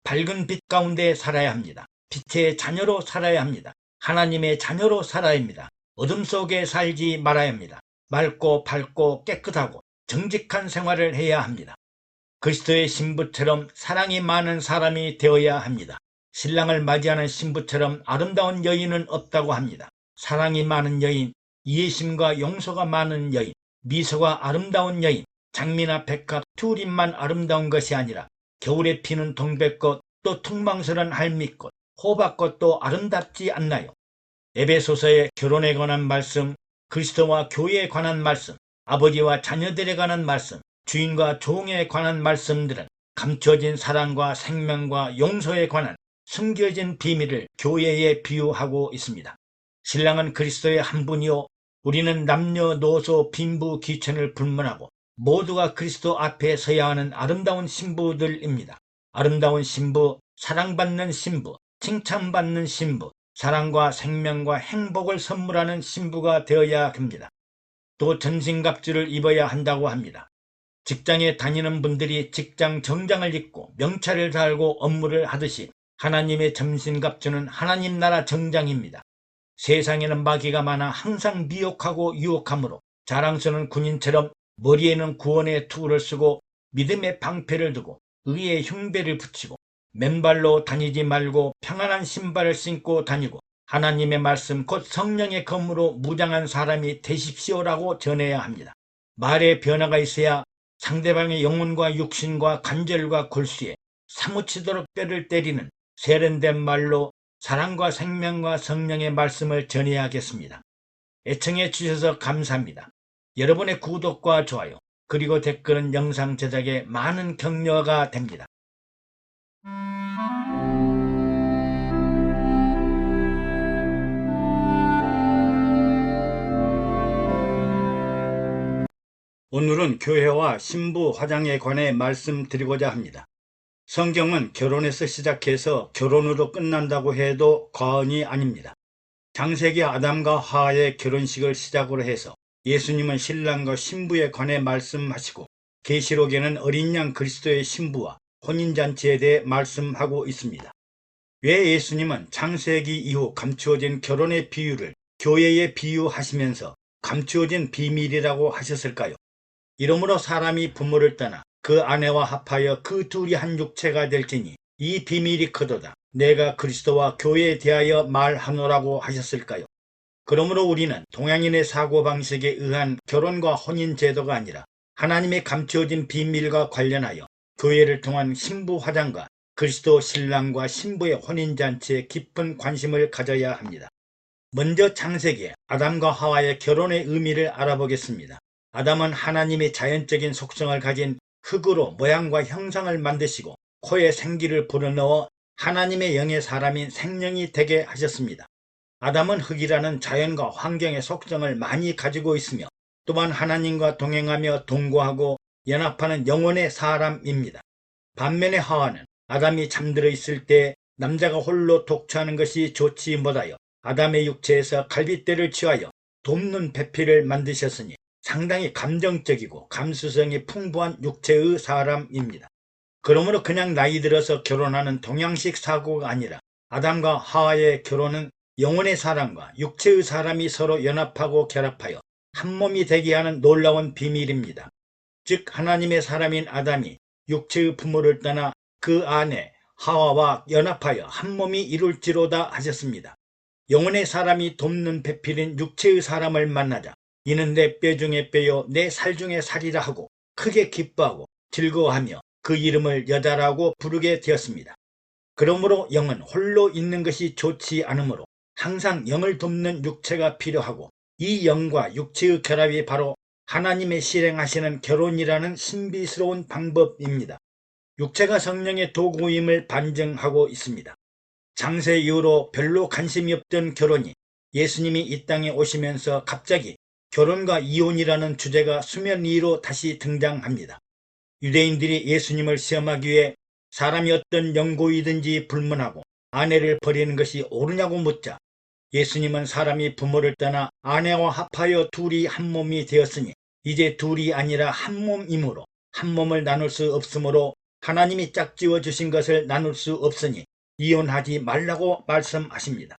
밝은 빛 가운데 살아야 합니다. 빛의 자녀로 살아야 합니다. 하나님의 자녀로 살아야 합니다. 어둠 속에 살지 말아야 합니다. 맑고 밝고 깨끗하고 정직한 생활을 해야 합니다. 그리스도의 신부처럼 사랑이 많은 사람이 되어야 합니다. 신랑을 맞이하는 신부처럼 아름다운 여인은 없다고 합니다. 사랑이 많은 여인, 이해심과 용서가 많은 여인, 미소가 아름다운 여인, 장미나 백합, 튤립만 아름다운 것이 아니라 겨울에 피는 동백꽃, 또 퉁망스런 할미꽃, 호박꽃도 아름답지 않나요? 에베소서의 결혼에 관한 말씀, 그리스도와 교회에 관한 말씀, 아버지와 자녀들에 관한 말씀, 주인과 종에 관한 말씀들은 감춰진 사랑과 생명과 용서에 관한 숨겨진 비밀을 교회에 비유하고 있습니다. 신랑은 그리스도의 한 분이요, 우리는 남녀노소 빈부 귀천을 불문하고 모두가 그리스도 앞에 서야 하는 아름다운 신부들입니다. 아름다운 신부, 사랑받는 신부, 칭찬받는 신부, 사랑과 생명과 행복을 선물하는 신부가 되어야 합니다. 또 전신갑주를 입어야 한다고 합니다. 직장에 다니는 분들이 직장 정장을 입고 명찰을 달고 업무를 하듯이 하나님의 전신갑주는 하나님 나라 정장입니다. 세상에는 마귀가 많아 항상 미혹하고 유혹하므로 자랑스러운 군인처럼 머리에는 구원의 투구를 쓰고 믿음의 방패를 두고 의의 흉배를 붙이고 맨발로 다니지 말고 평안한 신발을 신고 다니고 하나님의 말씀 곧 성령의 검으로 무장한 사람이 되십시오라고 전해야 합니다. 말에 변화가 있어야 상대방의 영혼과 육신과 관절과 골수에 사무치도록 뼈를 때리는 세련된 말로 사랑과 생명과 성령의 말씀을 전해야겠습니다. 애청해 주셔서 감사합니다. 여러분의 구독과 좋아요 그리고 댓글은 영상 제작에 많은 격려가 됩니다. 오늘은 교회와 신부 화장에 관해 말씀드리고자 합니다. 성경은 결혼에서 시작해서 결혼으로 끝난다고 해도 과언이 아닙니다. 창세기 아담과 하와의 결혼식을 시작으로 해서 예수님은 신랑과 신부에 관해 말씀하시고 계시록에는 어린 양 그리스도의 신부와 혼인잔치에 대해 말씀하고 있습니다. 왜 예수님은 창세기 이후 감추어진 결혼의 비유를 교회에 비유하시면서 감추어진 비밀이라고 하셨을까요? 이러므로 사람이 부모를 떠나 그 아내와 합하여 그 둘이 한 육체가 될지니 이 비밀이 크도다. 내가 그리스도와 교회에 대하여 말하노라고 하셨을까요? 그러므로 우리는 동양인의 사고방식에 의한 결혼과 혼인 제도가 아니라 하나님의 감추어진 비밀과 관련하여 교회를 통한 신부 화장과 그리스도 신랑과 신부의 혼인잔치에 깊은 관심을 가져야 합니다. 먼저 창세기에 아담과 하와의 결혼의 의미를 알아보겠습니다. 아담은 하나님의 자연적인 속성을 가진 흙으로 모양과 형상을 만드시고 코에 생기를 불어넣어 하나님의 영의 사람인 생명이 되게 하셨습니다. 아담은 흙이라는 자연과 환경의 속성을 많이 가지고 있으며 또한 하나님과 동행하며 동거하고 연합하는 영혼의 사람입니다. 반면에 하와는 아담이 잠들어 있을 때 남자가 홀로 독처하는 것이 좋지 못하여 아담의 육체에서 갈빗대를 취하여 돕는 배필을 만드셨으니 상당히 감정적이고 감수성이 풍부한 육체의 사람입니다. 그러므로 그냥 나이 들어서 결혼하는 동양식 사고가 아니라 아담과 하와의 결혼은 영혼의 사람과 육체의 사람이 서로 연합하고 결합하여 한 몸이 되게 하는 놀라운 비밀입니다. 즉 하나님의 사람인 아담이 육체의 부모를 떠나 그 아내 하와와 연합하여 한 몸이 이룰지로다 하셨습니다. 영혼의 사람이 돕는 배필인 육체의 사람을 만나자 이는 내 뼈 중에 뼈요 내 살 중에 살이라 하고 크게 기뻐하고 즐거워하며 그 이름을 여자라고 부르게 되었습니다. 그러므로 영은 홀로 있는 것이 좋지 않으므로 항상 영을 돕는 육체가 필요하고 이 영과 육체의 결합이 바로 하나님의 실행하시는 결혼이라는 신비스러운 방법입니다. 육체가 성령의 도구임을 반증하고 있습니다. 장세 이후로 별로 관심이 없던 결혼이 예수님이 이 땅에 오시면서 갑자기 결혼과 이혼이라는 주제가 수면 위로 다시 등장합니다. 유대인들이 예수님을 시험하기 위해 사람이 어떤 연고이든지 불문하고 아내를 버리는 것이 옳으냐고 묻자 예수님은 사람이 부모를 떠나 아내와 합하여 둘이 한 몸이 되었으니 이제 둘이 아니라 한 몸이므로 한 몸을 나눌 수 없으므로 하나님이 짝지어 주신 것을 나눌 수 없으니 이혼하지 말라고 말씀하십니다.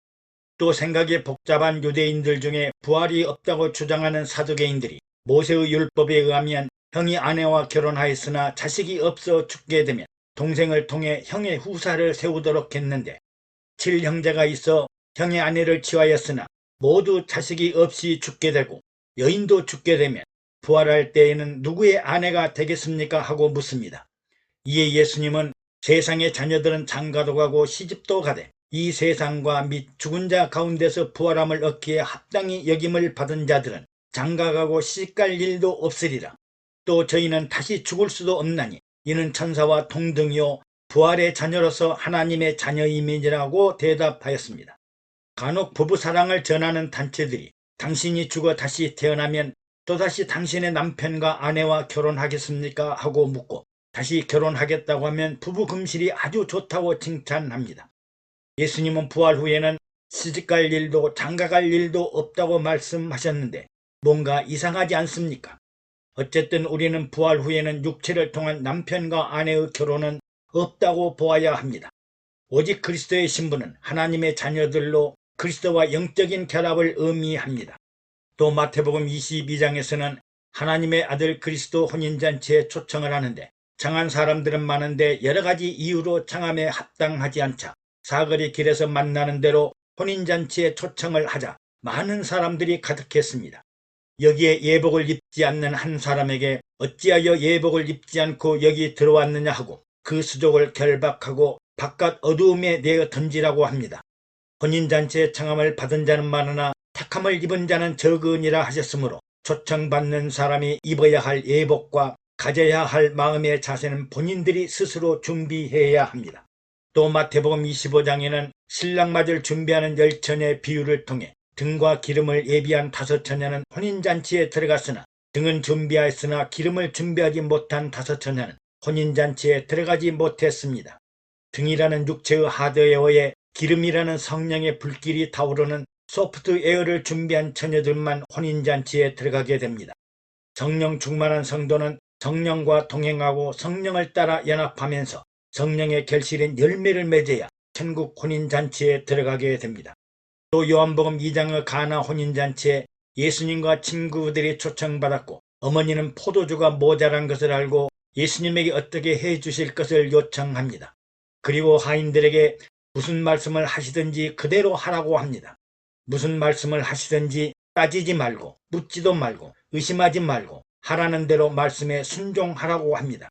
또 생각이 복잡한 유대인들 중에 부활이 없다고 주장하는 사두개인들이 모세의 율법에 의하면 형이 아내와 결혼하였으나 자식이 없어 죽게 되면 동생을 통해 형의 후사를 세우도록 했는데 7형제가 있어 형의 아내를 취하였으나 모두 자식이 없이 죽게 되고 여인도 죽게 되면 부활할 때에는 누구의 아내가 되겠습니까? 하고 묻습니다. 이에 예수님은 세상의 자녀들은 장가도 가고 시집도 가되 이 세상과 및 죽은 자 가운데서 부활함을 얻기에 합당히 여김을 받은 자들은 장가가고 시집갈 일도 없으리라. 또 저희는 다시 죽을 수도 없나니 이는 천사와 동등이요 부활의 자녀로서 하나님의 자녀임이라고 대답하였습니다. 간혹 부부사랑을 전하는 단체들이 당신이 죽어 다시 태어나면 또다시 당신의 남편과 아내와 결혼하겠습니까? 하고 묻고 다시 결혼하겠다고 하면 부부 금실이 아주 좋다고 칭찬합니다. 예수님은 부활 후에는 시집갈 일도 장가갈 일도 없다고 말씀하셨는데 뭔가 이상하지 않습니까? 어쨌든 우리는 부활 후에는 육체를 통한 남편과 아내의 결혼은 없다고 보아야 합니다. 오직 그리스도의 신부는 하나님의 자녀들로 그리스도와 영적인 결합을 의미합니다. 또 마태복음 22장에서는 하나님의 아들 그리스도 혼인잔치에 초청을 하는데 청한 사람들은 많은데 여러 가지 이유로 청함에 합당하지 않자 사거리 길에서 만나는 대로 혼인잔치에 초청을 하자 많은 사람들이 가득했습니다. 여기에 예복을 입지 않는 한 사람에게 어찌하여 예복을 입지 않고 여기 들어왔느냐 하고 그 수족을 결박하고 바깥 어두움에 내어 던지라고 합니다. 혼인잔치에 청함을 받은 자는 많으나 택함을 입은 자는 적으니라 하셨으므로 초청받는 사람이 입어야 할 예복과 가져야 할 마음의 자세는 본인들이 스스로 준비해야 합니다. 또 마태복음 25장에는 신랑 맞을 준비하는 10처녀의 비유를 통해 등과 기름을 예비한 5처녀는 혼인잔치에 들어갔으나 등은 준비하였으나 기름을 준비하지 못한 5처녀는 혼인잔치에 들어가지 못했습니다. 등이라는 육체의 하드웨어에 기름이라는 성령의 불길이 타오르는 소프트웨어를 준비한 처녀들만 혼인잔치에 들어가게 됩니다. 성령 충만한 성도는 성령과 동행하고 성령을 따라 연합하면서 성령의 결실인 열매를 맺어야 천국 혼인잔치에 들어가게 됩니다. 또 요한복음 2장의 가나 혼인잔치에 예수님과 친구들이 초청받았고 어머니는 포도주가 모자란 것을 알고 예수님에게 어떻게 해주실 것을 요청합니다. 그리고 하인들에게 무슨 말씀을 하시든지 그대로 하라고 합니다. 무슨 말씀을 하시든지 따지지 말고 묻지도 말고 의심하지 말고 하라는 대로 말씀에 순종하라고 합니다.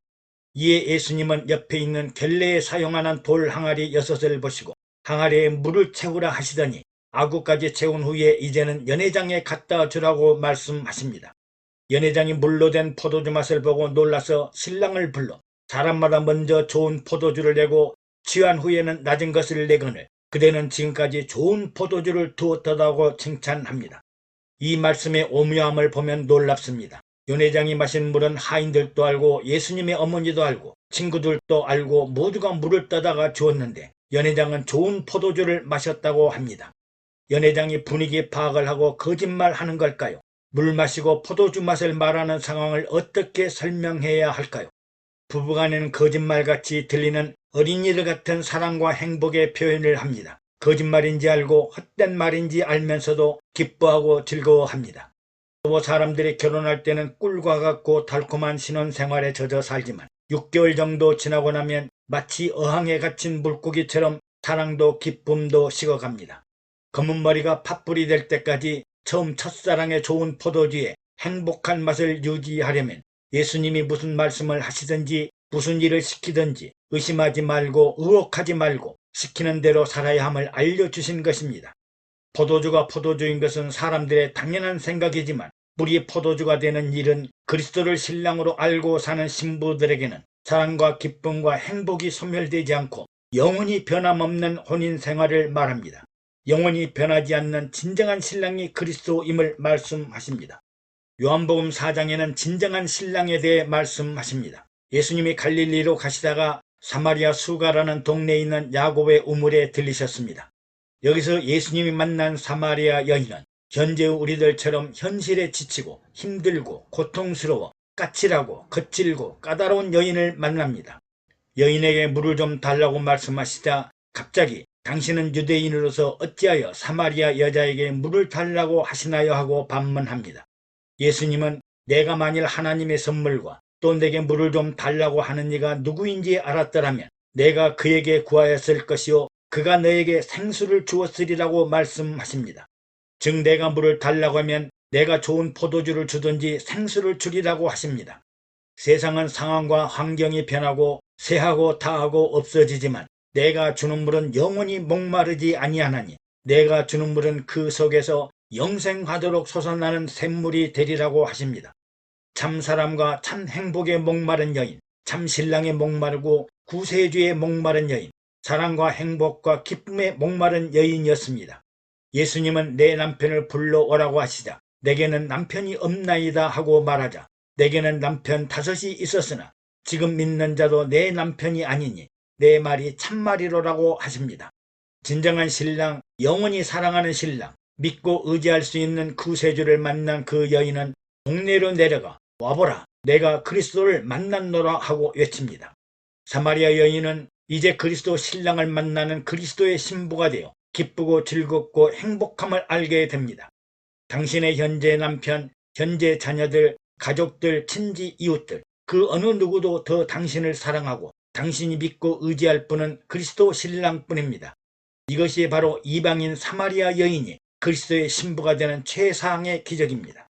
이에 예수님은 옆에 있는 결례에 사용하는 돌 항아리 6을 보시고 항아리에 물을 채우라 하시더니 아구까지 채운 후에 이제는 연회장에 갖다 주라고 말씀하십니다. 연회장이 물로 된 포도주 맛을 보고 놀라서 신랑을 불러 사람마다 먼저 좋은 포도주를 내고 취한 후에는 낮은 것을 내거늘 그대는 지금까지 좋은 포도주를 두었다고 칭찬합니다. 이 말씀의 오묘함을 보면 놀랍습니다. 연회장이 마신 물은 하인들도 알고 예수님의 어머니도 알고 친구들도 알고 모두가 물을 떠다가 주었는데 연회장은 좋은 포도주를 마셨다고 합니다. 연회장이 분위기 파악을 하고 거짓말하는 걸까요? 물 마시고 포도주 맛을 말하는 상황을 어떻게 설명해야 할까요? 부부간에는 거짓말같이 들리는 어린이들 같은 사랑과 행복의 표현을 합니다. 거짓말인지 알고 헛된 말인지 알면서도 기뻐하고 즐거워합니다. 사람들이 결혼할 때는 꿀과 같고 달콤한 신혼생활에 젖어 살지만 6개월 정도 지나고 나면 마치 어항에 갇힌 물고기처럼 사랑도 기쁨도 식어갑니다. 검은 머리가 팥불이 될 때까지 처음 첫사랑의 좋은 포도주에 행복한 맛을 유지하려면 예수님이 무슨 말씀을 하시든지 무슨 일을 시키든지 의심하지 말고 의혹하지 말고 시키는 대로 살아야 함을 알려주신 것입니다. 포도주가 포도주인 것은 사람들의 당연한 생각이지만 물이 포도주가 되는 일은 그리스도를 신랑으로 알고 사는 신부들에게는 사랑과 기쁨과 행복이 소멸되지 않고 영원히 변함없는 혼인 생활을 말합니다. 영원히 변하지 않는 진정한 신랑이 그리스도임을 말씀하십니다. 요한복음 4장에는 진정한 신랑에 대해 말씀하십니다. 예수님이 갈릴리로 가시다가 사마리아 수가라는 동네에 있는 야곱의 우물에 들리셨습니다. 여기서 예수님이 만난 사마리아 여인은 현재의 우리들처럼 현실에 지치고 힘들고 고통스러워 까칠하고 거칠고 까다로운 여인을 만납니다. 여인에게 물을 좀 달라고 말씀하시자 갑자기 당신은 유대인으로서 어찌하여 사마리아 여자에게 물을 달라고 하시나요 하고 반문합니다. 예수님은 내가 만일 하나님의 선물과 또 내게 물을 좀 달라고 하는 이가 누구인지 알았더라면 내가 그에게 구하였을 것이요 그가 너에게 생수를 주었으리라고 말씀하십니다. 즉 내가 물을 달라고 하면 내가 좋은 포도주를 주든지 생수를 주리라고 하십니다. 세상은 상황과 환경이 변하고 새하고 다하고 없어지지만 내가 주는 물은 영원히 목마르지 아니하나니 내가 주는 물은 그 속에서 영생하도록 솟아나는 샘물이 되리라고 하십니다. 참 사람과 참 행복에 목마른 여인, 참 신랑에 목마르고 구세주에 목마른 여인, 사랑과 행복과 기쁨에 목마른 여인이었습니다. 예수님은 내 남편을 불러오라고 하시자 내게는 남편이 없나이다 하고 말하자 내게는 남편 5이 있었으나 지금 믿는 자도 내 남편이 아니니 내 말이 참말이로라고 하십니다. 진정한 신랑, 영원히 사랑하는 신랑, 믿고 의지할 수 있는 구세주를 만난 그 여인은 동네로 내려가 와보라 내가 그리스도를 만났노라 하고 외칩니다. 사마리아 여인은 이제 그리스도 신랑을 만나는 그리스도의 신부가 되어 기쁘고 즐겁고 행복함을 알게 됩니다. 당신의 현재 남편, 현재 자녀들, 가족들, 친지, 이웃들 그 어느 누구도 더 당신을 사랑하고 당신이 믿고 의지할 분은 그리스도 신랑뿐입니다. 이것이 바로 이방인 사마리아 여인이 그리스도의 신부가 되는 최상의 기적입니다.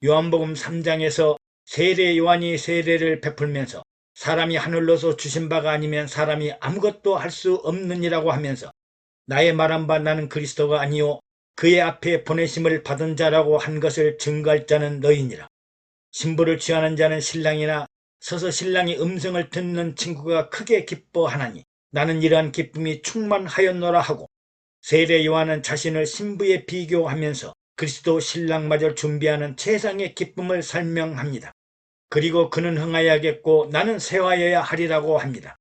요한복음 3장에서 세례 요한이 세례를 베풀면서 사람이 하늘로서 주신 바가 아니면 사람이 아무것도 할 수 없느니라고 하면서 나의 말한 바 나는 그리스도가 아니요 그의 앞에 보내심을 받은 자라고 한 것을 증거할 자는 너희니라. 신부를 취하는 자는 신랑이나 서서 신랑의 음성을 듣는 친구가 크게 기뻐하나니 나는 이러한 기쁨이 충만하였노라 하고 세례 요한은 자신을 신부에 비교하면서 그리스도 신랑마저 준비하는 최상의 기쁨을 설명합니다. 그리고 그는 흥하여야겠고 나는 쇠하여야 하리라고 합니다.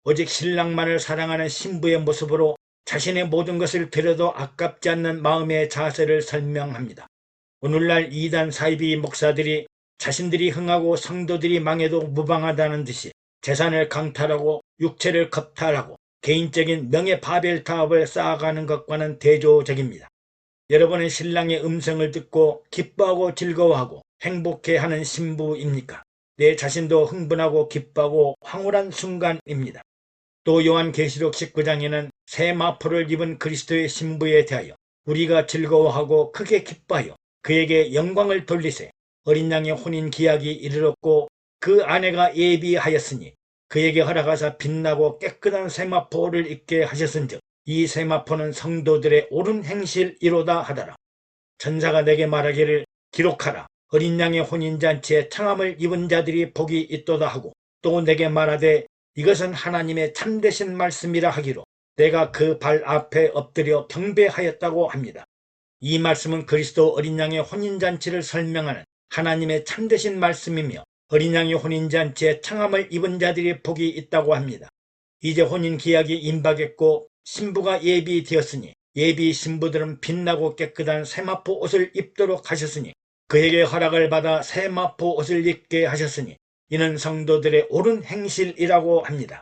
오직 신랑만을 사랑하는 신부의 모습으로 자신의 모든 것을 드려도 아깝지 않는 마음의 자세를 설명합니다. 오늘날 이단 사이비 목사들이 자신들이 흥하고 성도들이 망해도 무방하다는 듯이 재산을 강탈하고 육체를 겁탈하고 개인적인 명예 바벨타업을 쌓아가는 것과는 대조적입니다. 여러분은 신랑의 음성을 듣고 기뻐하고 즐거워하고 행복해하는 신부입니까? 내 자신도 흥분하고 기뻐하고 황홀한 순간입니다. 또 요한계시록 19장에는 새 마포를 입은 그리스도의 신부에 대하여 우리가 즐거워하고 크게 기뻐하여 그에게 영광을 돌리세 어린 양의 혼인 기약이 이르렀고 그 아내가 예비하였으니 그에게 허락하사 빛나고 깨끗한 세마포를 입게 하셨은즉 이 세마포는 성도들의 옳은 행실이로다 하더라. 천사가 내게 말하기를 기록하라. 어린 양의 혼인잔치에 청함을 입은 자들이 복이 있도다 하고 또 내게 말하되 이것은 하나님의 참되신 말씀이라 하기로 내가 그 발 앞에 엎드려 경배하였다고 합니다. 이 말씀은 그리스도 어린 양의 혼인잔치를 설명하는 하나님의 참되신 말씀이며 어린 양의 혼인잔치에 청함을 입은 자들이 복이 있다고 합니다. 이제 혼인 기약이 임박했고 신부가 예비되었으니 예비 신부들은 빛나고 깨끗한 세마포 옷을 입도록 하셨으니 그에게 허락을 받아 세마포 옷을 입게 하셨으니 이는 성도들의 옳은 행실이라고 합니다.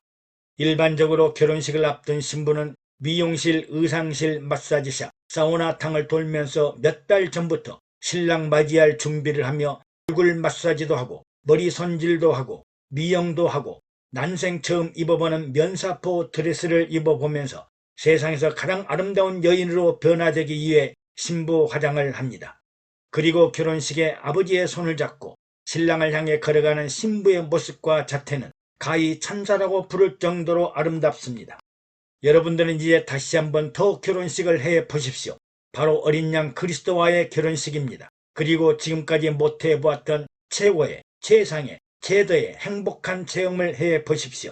일반적으로 결혼식을 앞둔 신부는 미용실, 의상실, 마사지샵, 사우나탕을 돌면서 몇 달 전부터 신랑 맞이할 준비를 하며 얼굴 마사지도 하고 머리 손질도 하고 미용도 하고 난생 처음 입어보는 면사포 드레스를 입어보면서 세상에서 가장 아름다운 여인으로 변화되기 위해 신부 화장을 합니다. 그리고 결혼식에 아버지의 손을 잡고 신랑을 향해 걸어가는 신부의 모습과 자태는 가히 천사라고 부를 정도로 아름답습니다. 여러분들은 이제 다시 한번 더 결혼식을 해 보십시오. 바로 어린 양 그리스도와의 결혼식입니다. 그리고 지금까지 못 해보았던 최고의, 최상의, 최대의 행복한 체험을 해 보십시오.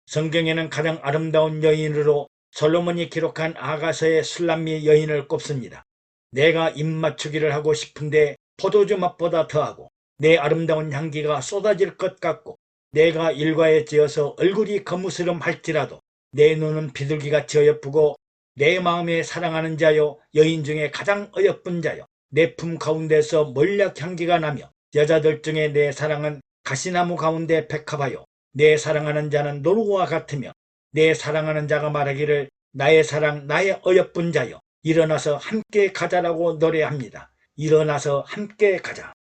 성경에는 가장 아름다운 여인으로 솔로몬이 기록한 아가서의 술람미 여인을 꼽습니다. 내가 입맞추기를 하고 싶은데 포도주 맛보다 더하고 내 아름다운 향기가 쏟아질 것 같고 내가 일과에 찌어서 얼굴이 거무스름할지라도 내 눈은 비둘기같이 어여쁘고 내 마음에 사랑하는 자요 여인 중에 가장 어여쁜 자요 내 품 가운데서 몰약 향기가 나며 여자들 중에 내 사랑은 가시나무 가운데 백합하여 내 사랑하는 자는 노루와 같으며 내 사랑하는 자가 말하기를 나의 사랑 나의 어여쁜 자여 일어나서 함께 가자라고 노래합니다. 일어나서 함께 가자.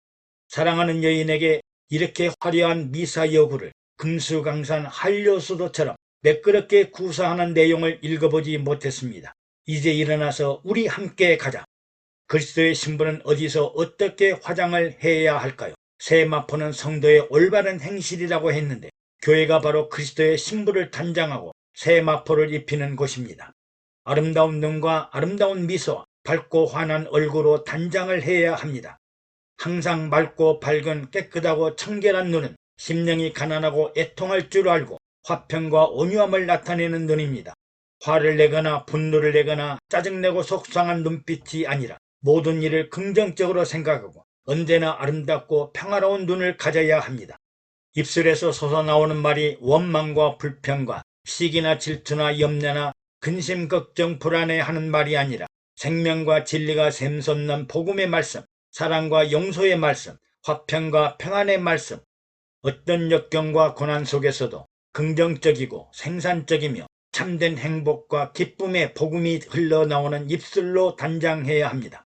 사랑하는 여인에게 이렇게 화려한 미사 여구를 금수강산 한려수도처럼 매끄럽게 구사하는 내용을 읽어보지 못했습니다. 이제 일어나서 우리 함께 가자. 그리스도의 신부는 어디서 어떻게 화장을 해야 할까요? 세마포는 성도의 올바른 행실이라고 했는데 교회가 바로 그리스도의 신부를 단장하고 세마포를 입히는 곳입니다. 아름다운 눈과 아름다운 미소와 밝고 환한 얼굴로 단장을 해야 합니다. 항상 맑고 밝은 깨끗하고 청결한 눈은 심령이 가난하고 애통할 줄 알고 화평과 온유함을 나타내는 눈입니다. 화를 내거나 분노를 내거나 짜증내고 속상한 눈빛이 아니라 모든 일을 긍정적으로 생각하고 언제나 아름답고 평화로운 눈을 가져야 합니다. 입술에서 솟아나오는 말이 원망과 불평과 시기나 질투나 염려나 근심, 걱정, 불안해하는 말이 아니라 생명과 진리가 샘솟는 복음의 말씀, 사랑과 용서의 말씀, 화평과 평안의 말씀, 어떤 역경과 고난 속에서도 긍정적이고 생산적이며 참된 행복과 기쁨의 복음이 흘러나오는 입술로 단장해야 합니다.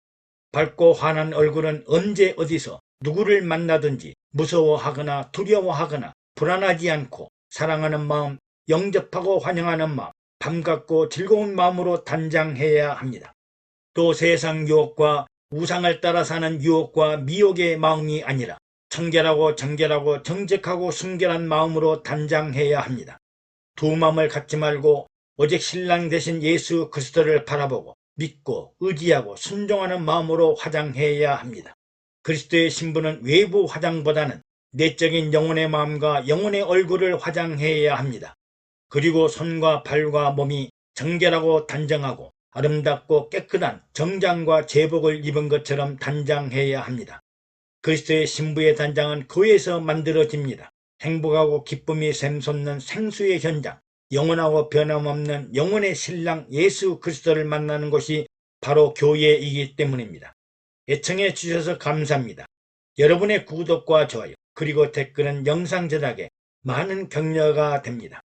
밝고 환한 얼굴은 언제 어디서 누구를 만나든지 무서워하거나 두려워하거나 불안하지 않고 사랑하는 마음, 영접하고 환영하는 마음, 반갑고 즐거운 마음으로 단장해야 합니다. 또 세상 유혹과 우상을 따라 사는 유혹과 미혹의 마음이 아니라 청결하고 정결하고 정직하고 순결한 마음으로 단장해야 합니다. 두 마음을 갖지 말고 오직 신랑 되신 예수 그리스도를 바라보고 믿고 의지하고 순종하는 마음으로 화장해야 합니다. 그리스도의 신부는 외부 화장보다는 내적인 영혼의 마음과 영혼의 얼굴을 화장해야 합니다. 그리고 손과 발과 몸이 정결하고 단정하고 아름답고 깨끗한 정장과 제복을 입은 것처럼 단장해야 합니다. 그리스도의 신부의 단장은 교회에서 만들어집니다. 행복하고 기쁨이 샘솟는 생수의 현장, 영원하고 변함없는 영혼의 신랑 예수 그리스도를 만나는 곳이 바로 교회이기 때문입니다. 애청해 주셔서 감사합니다. 여러분의 구독과 좋아요 그리고 댓글은 영상 제작에 많은 격려가 됩니다.